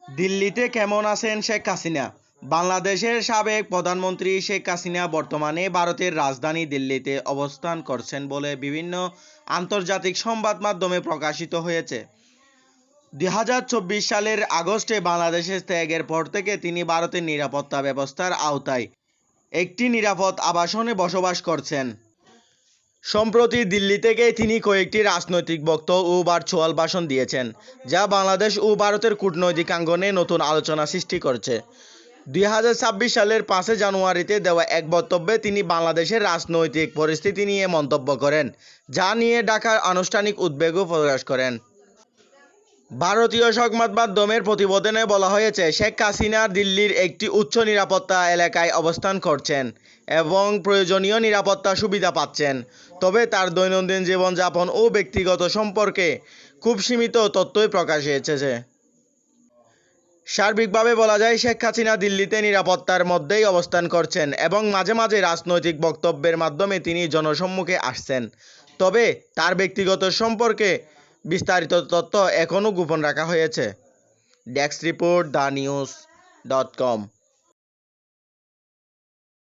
দিল্লিতে কেমন আছেন শেখ হাসিনা? বাংলাদেশের সাবেক প্রধানমন্ত্রী শেখ হাসিনা বর্তমানে ভারতের রাজধানী দিল্লিতে অবস্থান করছেন বলে বিভিন্ন আন্তর্জাতিক সংবাদ মাধ্যমে প্রকাশিত হয়েছে। ২০২৪ সালের আগস্টে বাংলাদেশের ত্যাগের পর থেকে তিনি ভারতের নিরাপত্তা ব্যবস্থার আওতায় একটি নিরাপদ আবাসনে বসবাস করছেন। সম্প্রতি দিল্লি থেকে তিনি কয়েকটি রাজনৈতিক বক্তব্য ও ভার্চুয়াল ভাষণ দিয়েছেন, যা বাংলাদেশ ও ভারতের কূটনৈতিক অঙ্গনে নতুন আলোচনা সৃষ্টি করছে। ২০২৬ সালের ৫ জানুয়ারিতে দেওয়া এক বক্তব্যে তিনি বাংলাদেশের রাজনৈতিক পরিস্থিতি নিয়ে মন্তব্য করেন, যা নিয়ে ঢাকার আনুষ্ঠানিক উদ্বেগও প্রকাশ করেন। ভারতীয় সংবাদ মাধ্যমের প্রতিবেদনে বলা হয়েছে, শেখ হাসিনা দিল্লির একটি উচ্চ নিরাপত্তা এলাকায় অবস্থান করছেন এবং প্রয়োজনীয় নিরাপত্তা সুবিধা পাচ্ছেন, তবে তার দৈনন্দিন জীবনযাপন ও ব্যক্তিগত সম্পর্কে খুব সীমিত তথ্যই প্রকাশে এসেছে। সার্বিকভাবে বলা যায়, শেখ হাসিনা দিল্লিতে নিরাপত্তার মধ্যেই অবস্থান করছেন এবং মাঝে মাঝে রাজনৈতিক বক্তব্যের মাধ্যমে তিনি জনসম্মুখে আসছেন, তবে তার ব্যক্তিগত সম্পর্কে বিস্তারিত তথ্য এখনও গোপন রাখা হয়েছে। Desk report, the নিউজ.com।